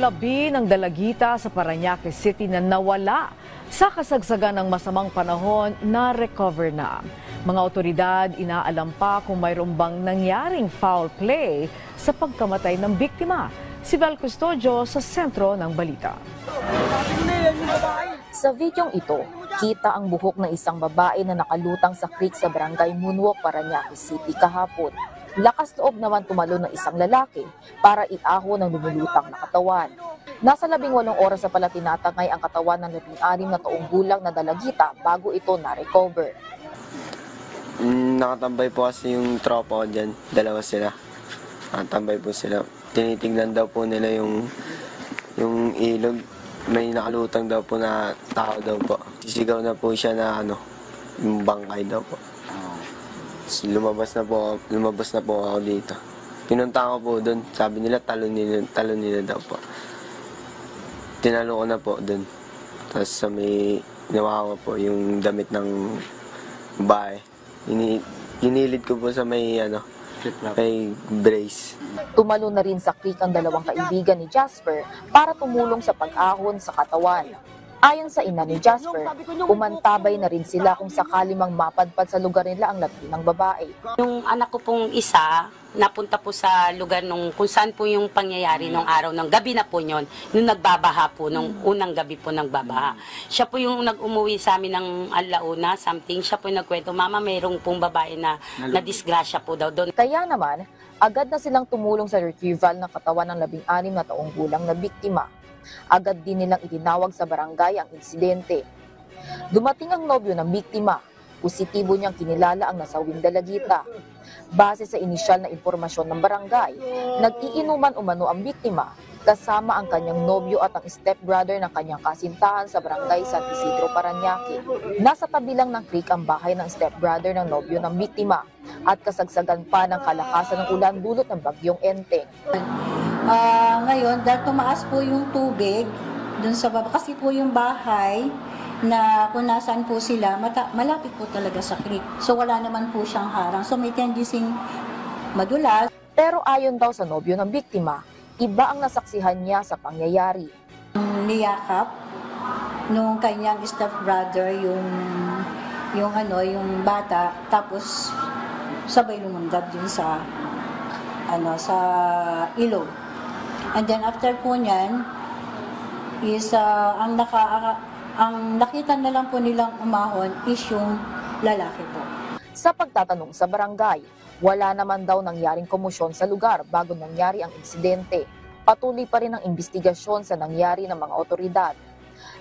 Labi ng dalagita sa Parañaque City na nawala sa kasagsagan ng masamang panahon na recover na. Mga otoridad inaalam pa kung mayroon bang nangyaring foul play sa pagkamatay ng biktima. Si Val Custodio sa sentro ng balita. Sa videong ito, kita ang buhok ng isang babae na nakalutang sa creek sa barangay Moonwalk, Parañaque City kahapon. Lakas loob naman tumalon ng isang lalaki para iahon ng lumulutang na katawan. Nasa 18 oras sa pala tinatangay ang katawan ng 16 na taong gulang na dalagita bago ito na-recover. Nakatambay po kasi yung tropa ko dyan, dalawa sila. Nakatambay po sila. Tinitignan daw po nila yung ilog. May nakalutang daw po na tao daw po. Sisigaw na po siya na yung bangkay daw po. Lumabas na po ako dito. Pinunta ko po doon. Sabi nila talon nila daw po. Tinalo ko na po doon. Tapos sa may ginawa ko po yung damit ng bahay. Inilid ko po sa may may brace. Tumalo na rin sa creek ang dalawang kaibigan ni Jasper para tumulong sa pag-ahon sa katawan. Ayon sa ina ni Jasper, umantabay na rin sila kung sakali mang mapadpad sa lugar nila ang labi ng babae. Yung anak ko pong isa, napunta po sa lugar kung saan po yung pangyayari nung araw, ng gabi na po yun, nung nagbabaha po, nung unang gabi po nagbabaha. Siya po yung nag-umuwi sa amin ng alauna, something, siya po yung nagkwento, Mama, mayroong pong babae na disgrasya po daw doon. Kaya naman, agad na silang tumulong sa retrieval ng katawan ng 16 na taong gulang na biktima. Agad din nilang itinawag sa barangay ang insidente. Dumating ang nobyo ng biktima. Positibo niyang kinilala ang nasawing dalagita. Base sa inisyal na impormasyon ng barangay, nag-iinuman umano ang biktima kasama ang kanyang nobyo at ang stepbrother ng kanyang kasintahan sa barangay San Isidro, Parañaque. Nasa tabi lang ng creek ang bahay ng stepbrother ng nobyo ng biktima at kasagsagan pa ng kalakasan ng ulan dulot ng bagyong Enteng. Ngayon, dahil tumaas po yung tubig dun sa baba, kasi po yung bahay na kung nasaan po sila, malapit po talaga sa creek. So wala naman po siyang harang. So may tendency madulas. Pero ayon daw sa nobyo ng biktima, iba ang nasaksihan niya sa pangyayari. Niyakap nung kanyang stepbrother yung bata, tapos sabay lumundag dun sa ilog. And then after po niyan is ang nakita na lang po nilang umahon is yung lalaki po. Sa pagtatanong sa barangay, wala naman daw nangyaring komosyon sa lugar bago nangyari ang insidente. Patuloy pa rin ang investigasyon sa nangyari ng mga otoridad.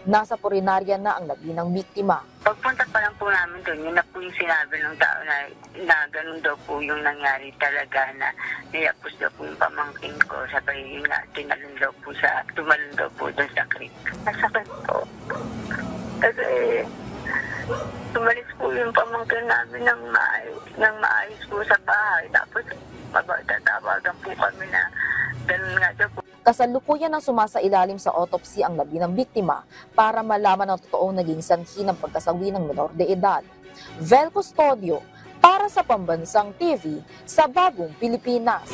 Nasa purinarya na ang labi ng biktima. Pagpunta pa lang po namin doon, yun na po yung sinabi ng tao na ganun daw po yung nangyari talaga, na niyapos daw po yung pamangkin ko. Sabay yun nga, tumalun daw po doon sa creek. Nasakit po. Kasi tumalis po yung pamangkin namin ng maayos po sa bahay. Tapos tatawagan po kami na ganun nga daw po. Kasalukuyan ang sumasailalim sa autopsy ang labi ng biktima para malaman ang totoong naging sanhi ng pagkasawi ng menor de edad. Val Custodio para sa Pambansang TV sa Bagong Pilipinas.